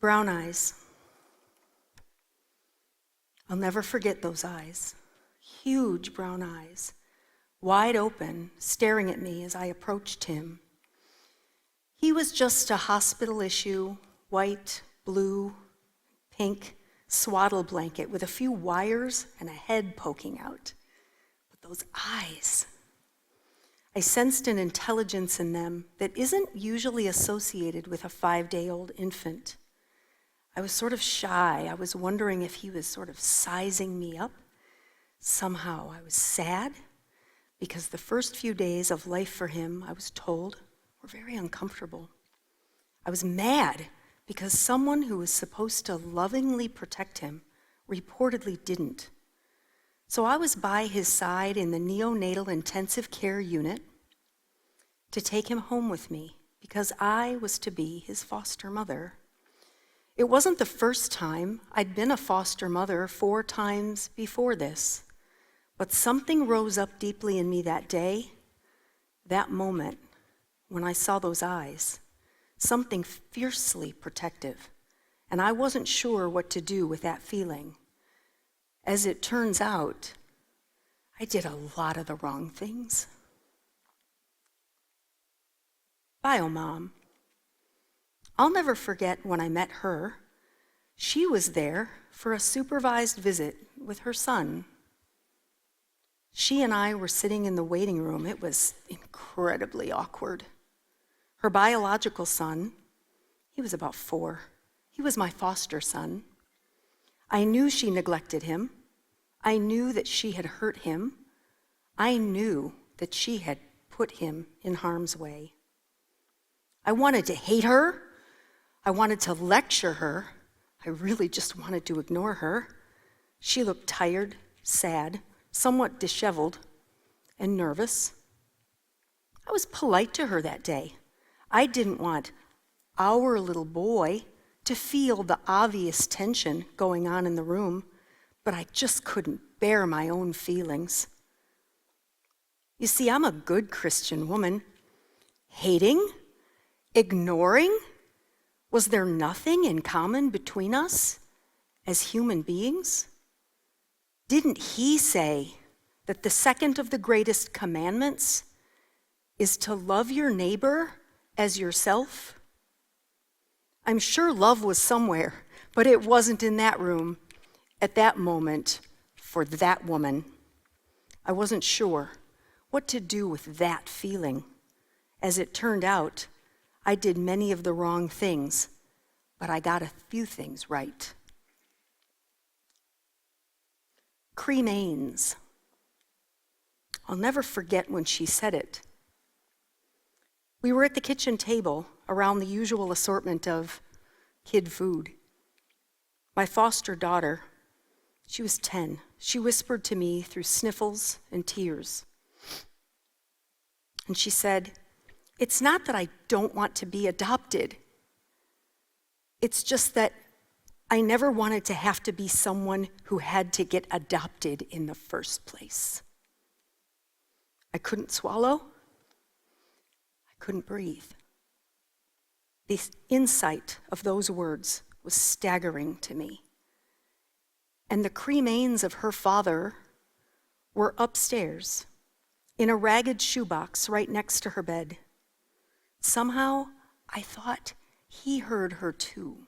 Brown eyes. I'll never forget those eyes. Huge brown eyes, wide open, staring at me as I approached him. He was just a hospital issue, white, blue, pink swaddle blanket with a few wires and a head poking out. But those eyes, I sensed an intelligence in them that isn't usually associated with a 5-day-old infant. I was sort of shy. I was wondering if he was sort of sizing me up. Somehow I was sad because the first few days of life for him, I was told, were very uncomfortable. I was mad because someone who was supposed to lovingly protect him reportedly didn't. So I was by his side in the neonatal intensive care unit to take him home with me because I was to be his foster mother. It wasn't the first time. I'd been a foster mother 4 times before this, but something rose up deeply in me that day, that moment, when I saw those eyes, something fiercely protective, and I wasn't sure what to do with that feeling. As it turns out, I did a lot of the wrong things. Bio Mom. I'll never forget when I met her. She was there for a supervised visit with her son. She and I were sitting in the waiting room. It was incredibly awkward. Her biological son, he was about 4. He was my foster son. I knew she neglected him. I knew that she had hurt him. I knew that she had put him in harm's way. I wanted to hate her. I wanted to lecture her. I really just wanted to ignore her. She looked tired, sad, somewhat disheveled, and nervous. I was polite to her that day. I didn't want our little boy to feel the obvious tension going on in the room, but I just couldn't bear my own feelings. You see, I'm a good Christian woman. Hating? Ignoring? Was there nothing in common between us as human beings? Didn't he say that the second of the greatest commandments is to love your neighbor as yourself? I'm sure love was somewhere, but it wasn't in that room at that moment for that woman. I wasn't sure what to do with that feeling. As it turned out, I did many of the wrong things, but I got a few things right. Cremains. I'll never forget when she said it. We were at the kitchen table around the usual assortment of kid food. My foster daughter, she was 10. She whispered to me through sniffles and tears. And she said, "It's not that I don't want to be adopted. It's just that I never wanted to have to be someone who had to get adopted in the first place." I couldn't swallow. I couldn't breathe. The insight of those words was staggering to me. And the cremains of her father were upstairs in a ragged shoebox right next to her bed. Somehow, I thought he heard her too.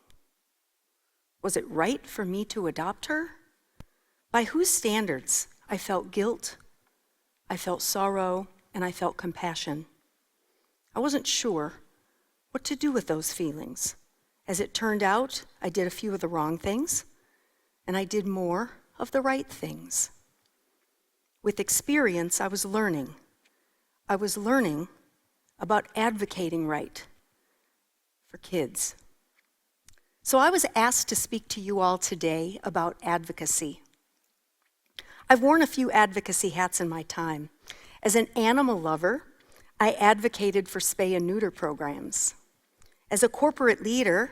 Was it right for me to adopt her? By whose standards? I felt guilt, I felt sorrow, and I felt compassion. I wasn't sure what to do with those feelings. As it turned out, I did a few of the wrong things, and I did more of the right things. With experience, I was learning. I was learning about advocating right for kids. So I was asked to speak to you all today about advocacy. I've worn a few advocacy hats in my time. As an animal lover, I advocated for spay and neuter programs. As a corporate leader,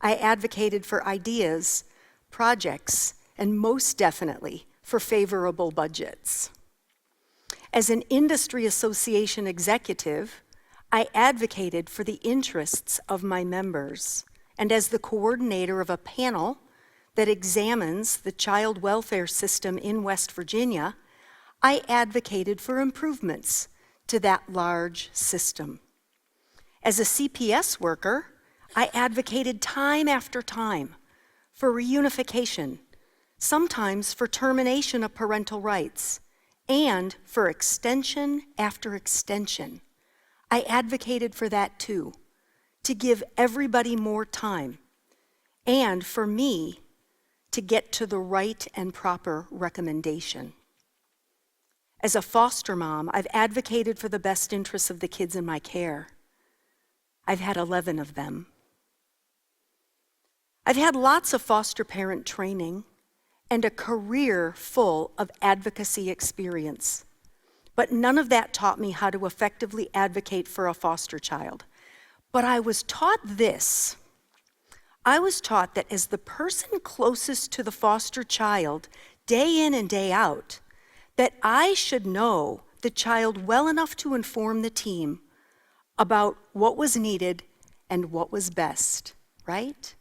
I advocated for ideas, projects, and most definitely for favorable budgets. As an industry association executive, I advocated for the interests of my members and as the coordinator of a panel that examines the child welfare system in West Virginia, I advocated for improvements to that large system. As a CPS worker, I advocated time after time for reunification, sometimes for termination of parental rights, and for extension after extension. I advocated for that too, to give everybody more time, and for me to get to the right and proper recommendation. As a foster mom, I've advocated for the best interests of the kids in my care. I've had 11 of them. I've had lots of foster parent training and a career full of advocacy experience, but none of that taught me how to effectively advocate for a foster child. But I was taught this. I was taught that as the person closest to the foster child, day in and day out, that I should know the child well enough to inform the team about what was needed and what was best, right?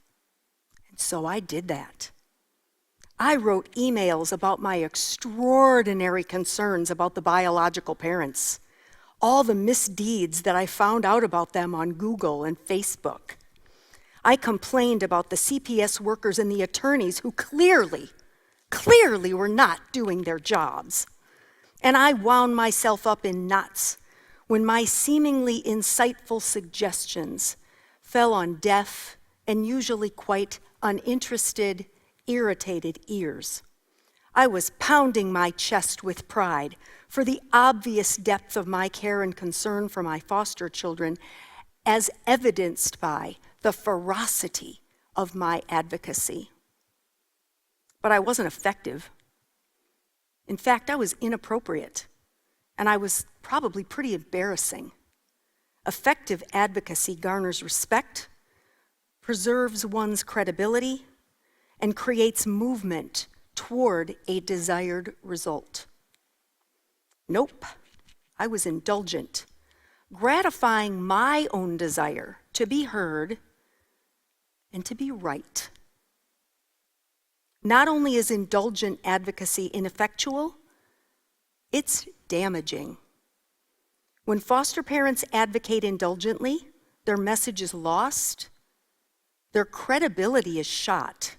And so I did that. I wrote emails about my extraordinary concerns about the biological parents, all the misdeeds that I found out about them on Google and Facebook. I complained about the CPS workers and the attorneys who clearly were not doing their jobs. And I wound myself up in knots when my seemingly insightful suggestions fell on deaf and usually quite uninterested, irritated ears. I was pounding my chest with pride for the obvious depth of my care and concern for my foster children, as evidenced by the ferocity of my advocacy. But I wasn't effective. In fact, I was inappropriate, and I was probably pretty embarrassing. Effective advocacy garners respect, preserves one's credibility, and creates movement toward a desired result. Nope, I was indulgent, gratifying my own desire to be heard and to be right. Not only is indulgent advocacy ineffectual, it's damaging. When foster parents advocate indulgently, their message is lost, their credibility is shot,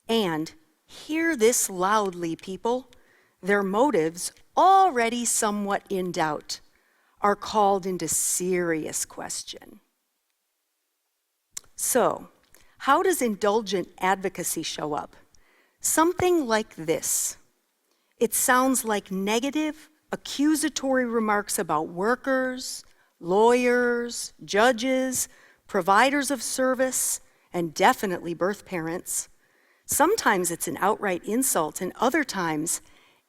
and, hear this loudly, people, their motives, already somewhat in doubt, are called into serious question. So, how does indulgent advocacy show up? Something like this. It sounds like negative, accusatory remarks about workers, lawyers, judges, providers of service, and definitely birth parents. Sometimes it's an outright insult, and other times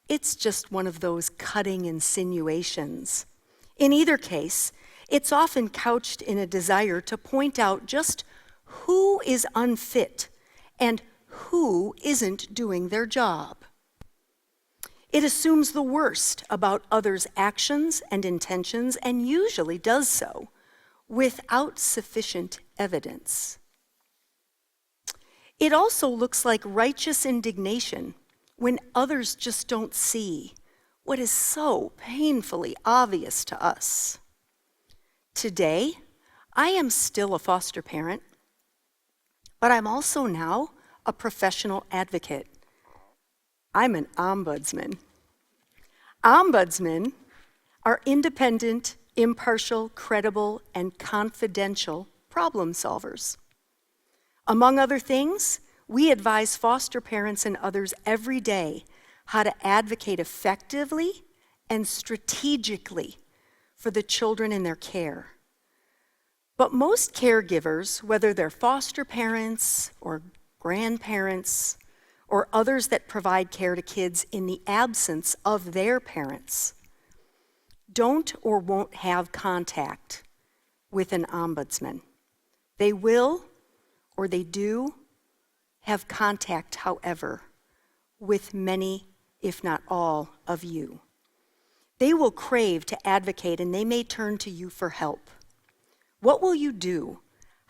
it's just one of those cutting insinuations. In either case, it's often couched in a desire to point out just who is unfit and who isn't doing their job. It assumes the worst about others' actions and intentions, and usually does so without sufficient evidence. It also looks like righteous indignation when others just don't see what is so painfully obvious to us. Today, I am still a foster parent, but I'm also now a professional advocate. I'm an ombudsman. Ombudsmen are independent, impartial, credible, and confidential problem solvers. Among other things, we advise foster parents and others every day how to advocate effectively and strategically for the children in their care. But most caregivers, whether they're foster parents or grandparents or others that provide care to kids in the absence of their parents, don't or won't have contact with an ombudsman. They will, or they do, have contact, however, with many, if not all, of you. They will crave to advocate, and they may turn to you for help. What will you do?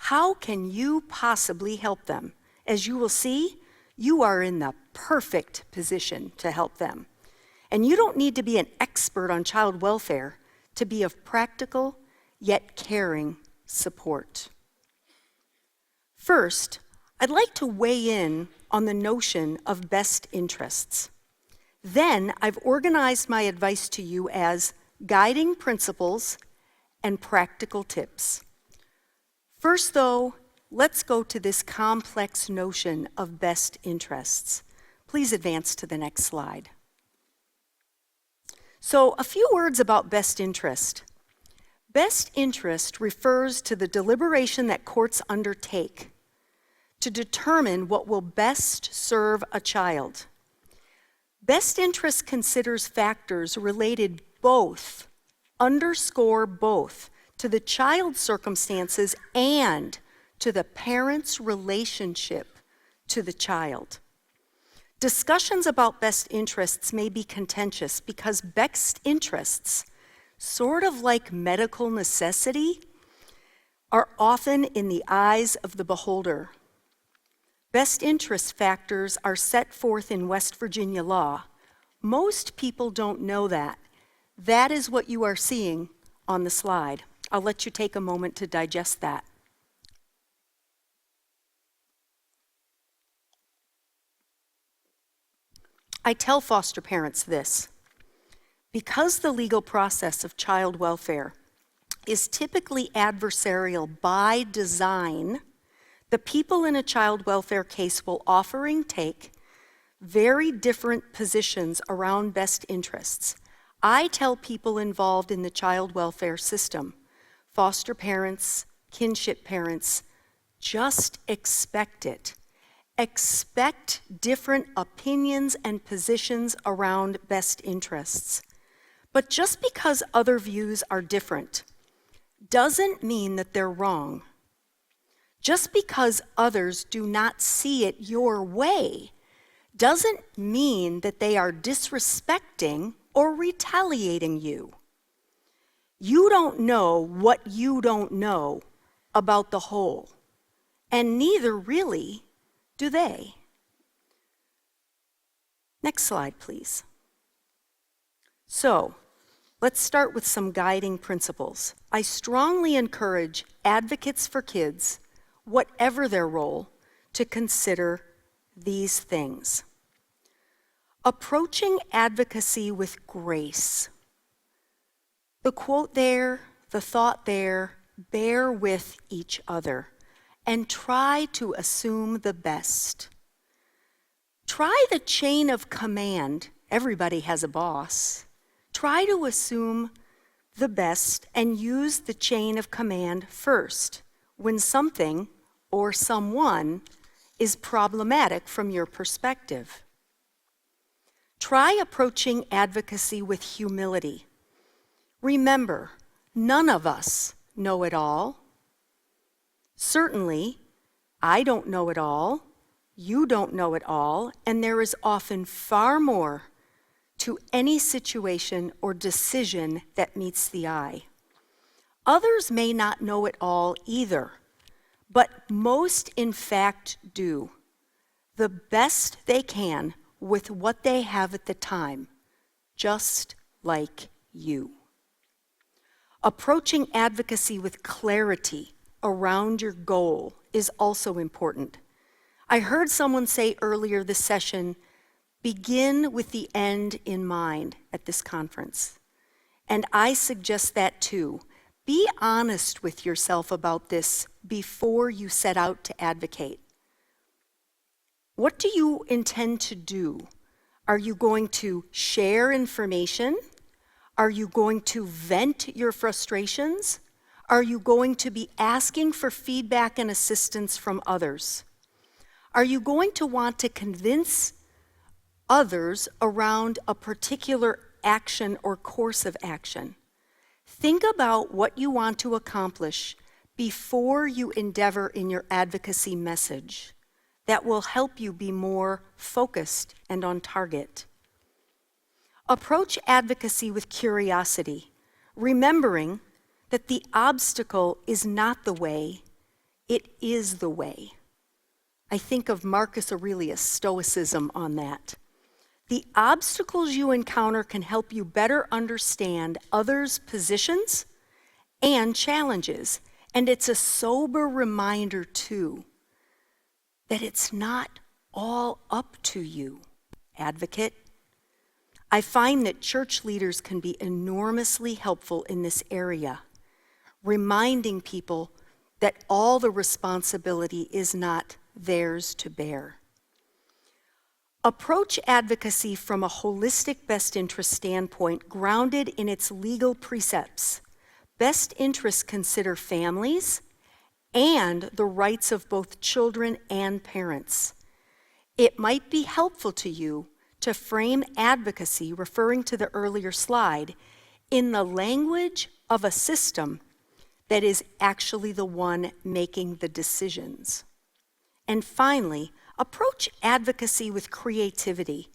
How can you possibly help them? As you will see, you are in the perfect position to help them. And you don't need to be an expert on child welfare to be of practical yet caring support. First, I'd like to weigh in on the notion of best interests. Then I've organized my advice to you as guiding principles and practical tips. First, though, let's go to this complex notion of best interests. Please advance to the next slide. So, a few words about best interest. Best interest refers to the deliberation that courts undertake to determine what will best serve a child. Best interest considers factors related both, underscore both, to the child's circumstances and to the parent's relationship to the child. Discussions about best interests may be contentious because best interests, sort of like medical necessity, are often in the eyes of the beholder. Best interest factors are set forth in West Virginia law. Most people don't know that. That is what you are seeing on the slide. I'll let you take a moment to digest that. I tell foster parents this: because the legal process of child welfare is typically adversarial by design, the people in a child welfare case will often take very different positions around best interests. I tell people involved in the child welfare system, foster parents, kinship parents, just expect it. Expect different opinions and positions around best interests. But just because other views are different doesn't mean that they're wrong. Just because others do not see it your way doesn't mean that they are disrespecting or retaliating you. You don't know what you don't know about the whole, and neither really do they. Next slide, please. So, let's start with some guiding principles. I strongly encourage advocates for kids, whatever their role, to consider these things. Approaching advocacy with grace. The quote there, the thought there, bear with each other and try to assume the best. Try the chain of command. Everybody has a boss. Try to assume the best and use the chain of command first when something or someone is problematic from your perspective. Try approaching advocacy with humility. Remember, none of us know it all. Certainly, I don't know it all, you don't know it all, and there is often far more to any situation or decision that meets the eye. Others may not know it all either, but most in fact do the best they can with what they have at the time, just like you. Approaching advocacy with clarity around your goal is also important. I heard someone say earlier this session, begin with the end in mind at this conference. And I suggest that too. Be honest with yourself about this before you set out to advocate. What do you intend to do? Are you going to share information? Are you going to vent your frustrations? Are you going to be asking for feedback and assistance from others? Are you going to want to convince others around a particular action or course of action? Think about what you want to accomplish before you endeavor in your advocacy message. That will help you be more focused and on target. Approach advocacy with curiosity, remembering that the obstacle is not the way, It is the way. I think of Marcus Aurelius' Stoicism on that. The obstacles you encounter can help you better understand others' positions and challenges. And it's a sober reminder, too, that it's not all up to you, advocate. I find that church leaders can be enormously helpful in this area, reminding people that all the responsibility is not theirs to bear. Approach advocacy from a holistic best interest standpoint grounded in its legal precepts. Best interests consider families and the rights of both children and parents. It might be helpful to you to frame advocacy, referring to the earlier slide, in the language of a system that is actually the one making the decisions. And finally, approach advocacy with creativity,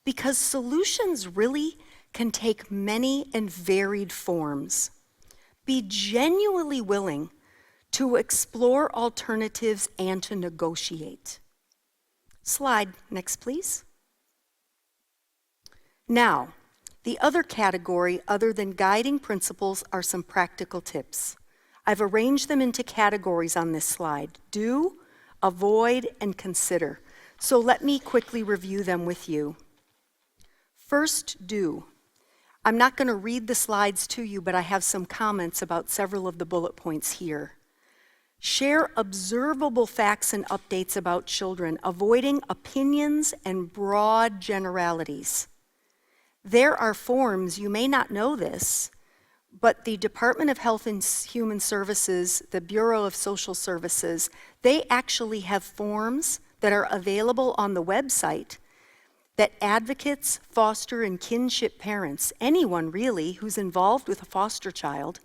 because solutions really can take many and varied forms. Be genuinely willing to explore alternatives and to negotiate. Slide next, please. Now, the other category, other than guiding principles, are some practical tips. I've arranged them into categories on this slide: do, avoid, and consider. So let me quickly review them with you. First, do. I'm not going to read the slides to you, but I have some comments about several of the bullet points here. Share observable facts and updates about children, avoiding opinions and broad generalities. There are forms, you may not know this, but the Department of Health and Human Services, the Bureau of Social Services, they actually have forms that are available on the website that advocates, foster, and kinship parents, anyone really who's involved with a foster child,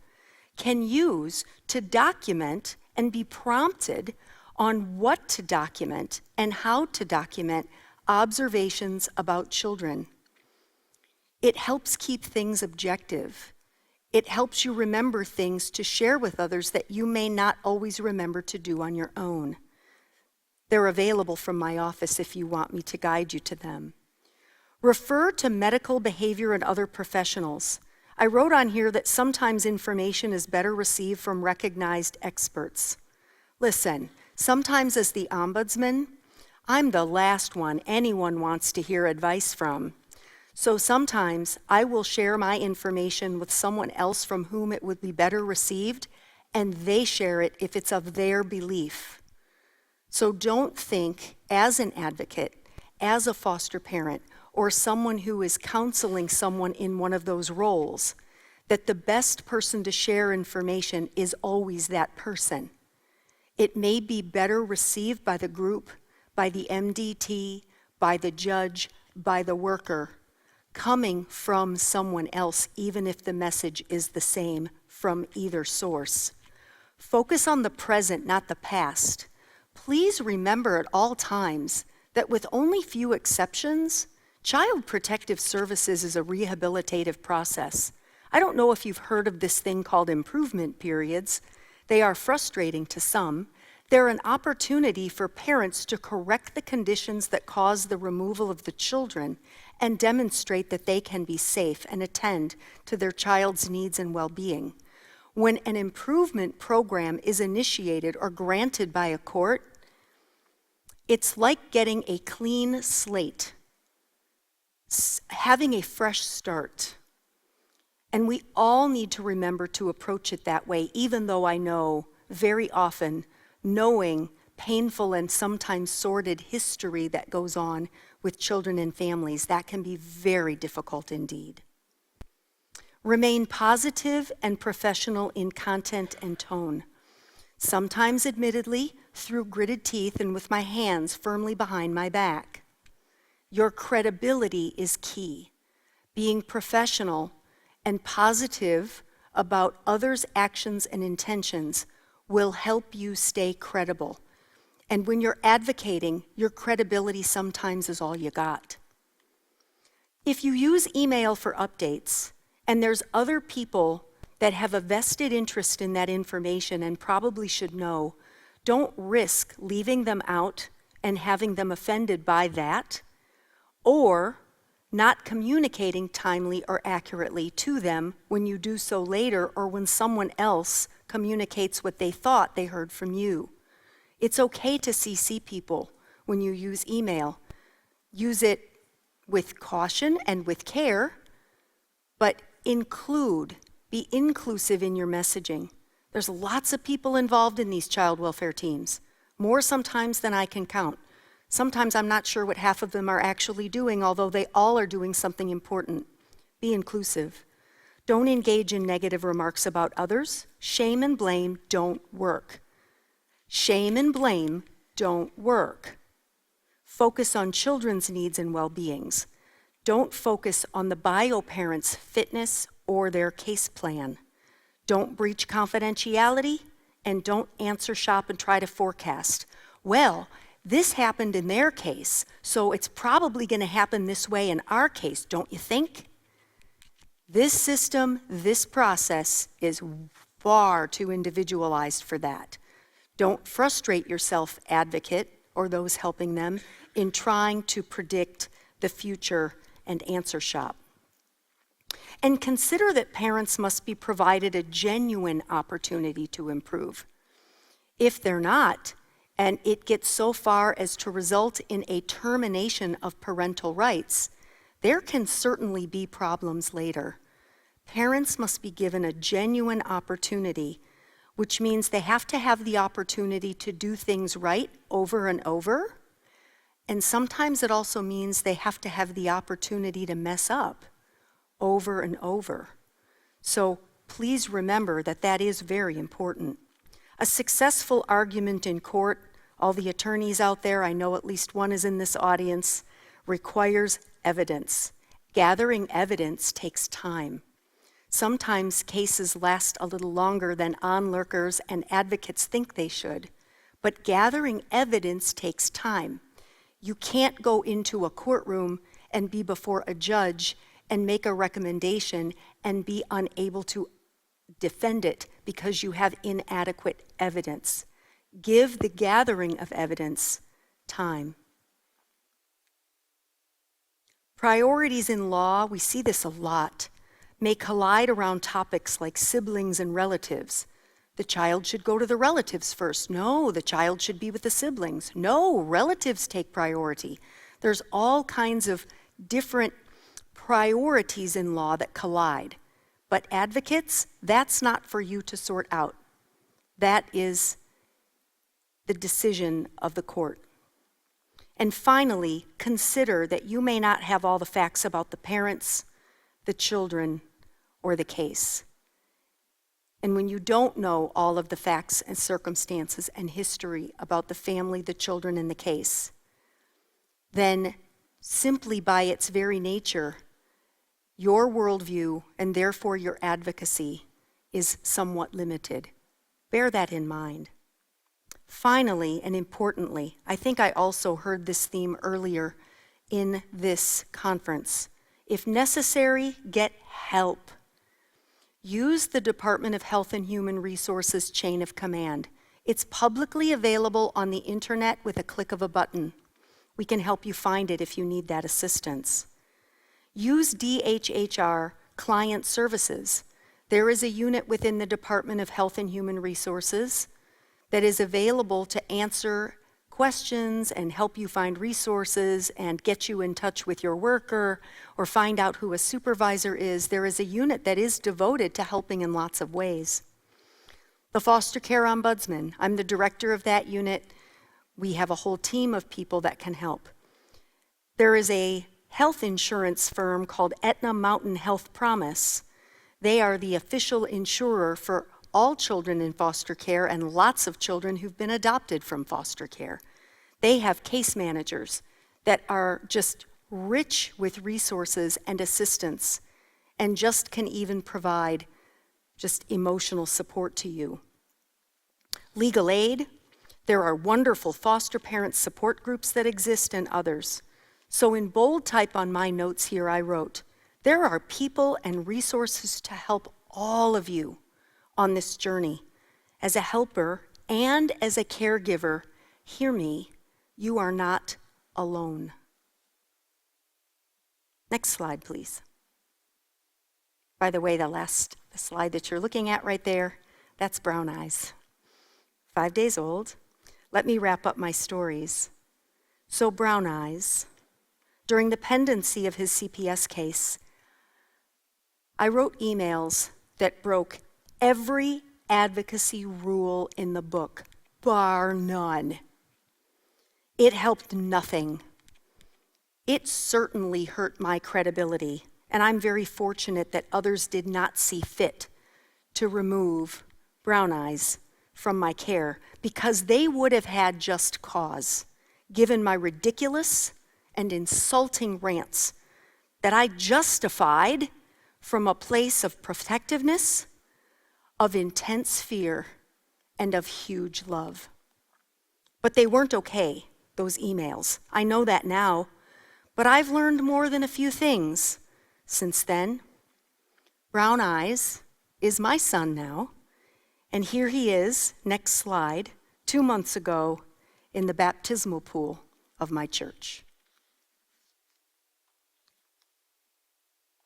can use to document and be prompted on what to document and how to document observations about children. It helps keep things objective. It helps you remember things to share with others that you may not always remember to do on your own. They're available from my office if you want me to guide you to them. Refer to medical, behavior, and other professionals. I wrote on here that sometimes information is better received from recognized experts. Listen, sometimes as the ombudsman, I'm the last one anyone wants to hear advice from. So sometimes I will share my information with someone else from whom it would be better received, and they share it if it's of their belief. So don't think, as an advocate, as a foster parent, or someone who is counseling someone in one of those roles, that the best person to share information is always that person. It may be better received by the group, by the MDT, by the judge, by the worker, coming from someone else, even if the message is the same from either source. Focus on the present, not the past. Please remember at all times that with only few exceptions, Child Protective Services is a rehabilitative process. I don't know if you've heard of this thing called improvement periods. They are frustrating to some. They're an opportunity for parents to correct the conditions that cause the removal of the children and demonstrate that they can be safe and attend to their child's needs and well-being. When an improvement program is initiated or granted by a court, it's like getting a clean slate, having a fresh start. And we all need to remember to approach it that way, even though I know very often, knowing painful and sometimes sordid history that goes on with children and families, that can be very difficult indeed. Remain positive and professional in content and tone. Sometimes, admittedly, through gritted teeth and with my hands firmly behind my back. Your credibility is key. Being professional and positive about others' actions and intentions will help you stay credible. And when you're advocating, your credibility sometimes is all you got. If you use email for updates, and there's other people that have a vested interest in that information and probably should know, Don't risk leaving them out and having them offended by that, or not communicating timely or accurately to them when you do so later or when someone else communicates what they thought they heard from you. It's okay to CC people when you use email. Use it with caution and with care, but be inclusive in your messaging. There's lots of people involved in these child welfare teams, more sometimes than I can count. Sometimes I'm not sure what half of them are actually doing, although they all are doing something important. Be inclusive. Don't engage in negative remarks about others. Shame and blame don't work. Shame and blame don't work. Focus on children's needs and well-beings. Don't focus on the bio parent's fitness or their case plan. Don't breach confidentiality, and don't answer shop and try to forecast. Well, this happened in their case, so it's probably going to happen this way in our case, don't you think? This system, this process is far too individualized for that. Don't frustrate yourself, advocate, or those helping them, in trying to predict the future and answer shop. And consider that parents must be provided a genuine opportunity to improve. If they're not, and it gets so far as to result in a termination of parental rights, there can certainly be problems later. Parents must be given a genuine opportunity, which means they have to have the opportunity to do things right over and over. And sometimes it also means they have to have the opportunity to mess up over and over. So please remember that that is very important. A successful argument in court, all the attorneys out there, I know at least one is in this audience, requires evidence. Gathering evidence takes time. Sometimes cases last a little longer than onlookers and advocates think they should, but gathering evidence takes time. You can't go into a courtroom and be before a judge and make a recommendation and be unable to defend it because you have inadequate evidence. Give the gathering of evidence time. Priorities in law, we see this a lot, may collide around topics like siblings and relatives. The child should go to the relatives first. No, the child should be with the siblings. No, relatives take priority. There's all kinds of different priorities in law that collide. But advocates, that's not for you to sort out. That is the decision of the court. And finally, consider that you may not have all the facts about the parents, the children, or the case. And when you don't know all of the facts and circumstances and history about the family, the children, and the case, then simply by its very nature, your worldview and therefore your advocacy is somewhat limited. Bear that in mind. Finally, and importantly, I think I also heard this theme earlier in this conference. If necessary, get help. Use the Department of Health and Human Resources chain of command. It's publicly available on the internet with a click of a button. We can help you find it if you need that assistance. Use DHHR Client Services. There is a unit within the Department of Health and Human Resources that is available to answer questions and help you find resources and get you in touch with your worker or find out who a supervisor is. There is a unit that is devoted to helping in lots of ways. The Foster Care Ombudsman, I'm the director of that unit. We have a whole team of people that can help. There is a health insurance firm called Aetna Mountain Health Promise. They are the official insurer for all children in foster care and lots of children who've been adopted from foster care. They have case managers that are just rich with resources and assistance and just can even provide just emotional support to you. Legal aid, there are wonderful foster parent support groups that exist and others. So in bold type on my notes here I wrote, there are people and resources to help all of you on this journey. As a helper and as a caregiver, hear me, you are not alone. Next slide, please. By the way, the slide that you're looking at right there, that's Brown Eyes. 5 days old. Let me wrap up my stories. So Brown Eyes, during the pendency of his CPS case, I wrote emails that broke every advocacy rule in the book, bar none. It helped nothing. It certainly hurt my credibility, and I'm very fortunate that others did not see fit to remove Brown Eyes from my care, because they would have had just cause, given my ridiculous and insulting rants that I justified from a place of protectiveness, of intense fear, and of huge love. But they weren't okay, those emails. I know that now, but I've learned more than a few things since then. Brown Eyes is my son now, and here he is, next slide, 2 months ago in the baptismal pool of my church.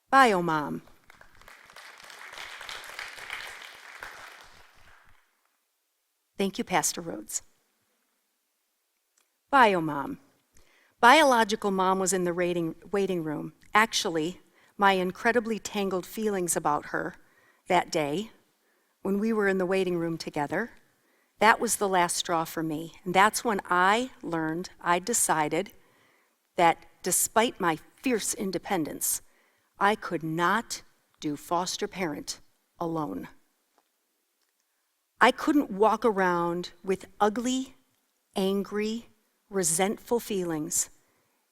Bio Mom. Thank you, Pastor Rhodes. Bio Mom. Biological mom was in the waiting room. Actually, my incredibly tangled feelings about her that day, when we were in the waiting room together, that was the last straw for me. And that's when I decided that despite my fierce independence, I could not do foster parent alone. I couldn't walk around with ugly, angry, resentful feelings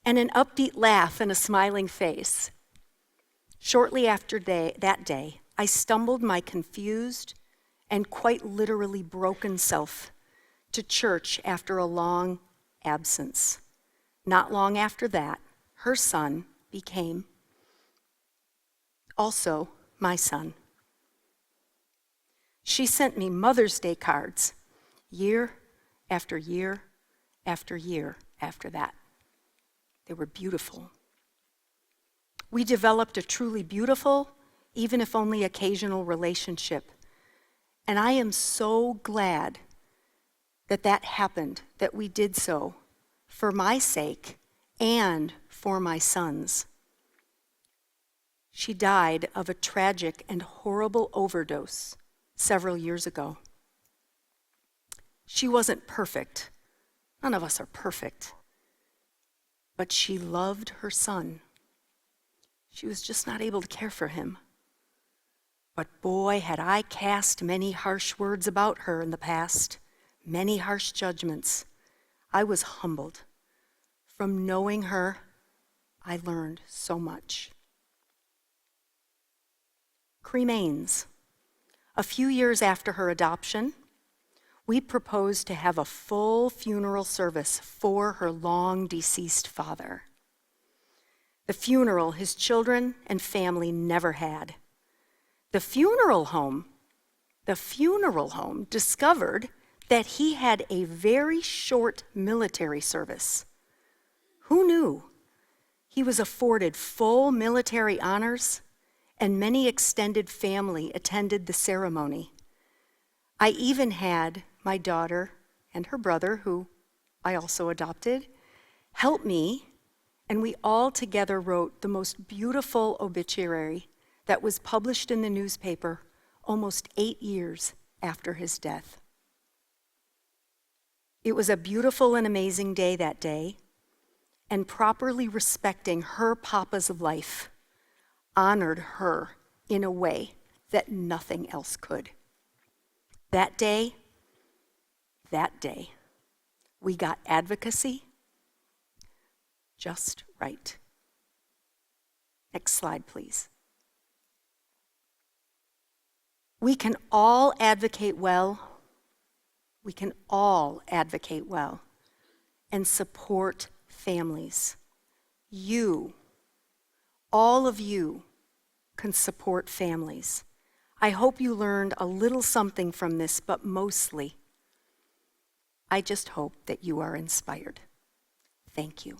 and an upbeat laugh and a smiling face. Shortly after that day, I stumbled my confused and quite literally broken self to church after a long absence. Not long after that, her son became also my son. She sent me Mother's Day cards year after year after year after that. They were beautiful. We developed a truly beautiful, even if only occasional, relationship. And I am so glad that that happened, that we did so for my sake and for my son's. She died of a tragic and horrible overdose several years ago. She wasn't perfect. None of us are perfect. But she loved her son. She was just not able to care for him. But boy, had I cast many harsh words about her in the past, many harsh judgments. I was humbled. From knowing her, I learned so much. Cremains. A few years after her adoption, we proposed to have a full funeral service for her long deceased father. The funeral his children and family never had. The funeral home discovered that he had a very short military service. Who knew? He was afforded full military honors, and many extended family attended the ceremony. I even had my daughter and her brother, who I also adopted, help me, and we all together wrote the most beautiful obituary that was published in the newspaper almost 8 years after his death. It was a beautiful and amazing day that day, and properly respecting her papa's life honored her in a way that nothing else could. That day, we got advocacy just right. Next slide, please. We can all advocate well. We can all advocate well and support families. You, all of you, can support families. I hope you learned a little something from this, but mostly, I just hope that you are inspired. Thank you.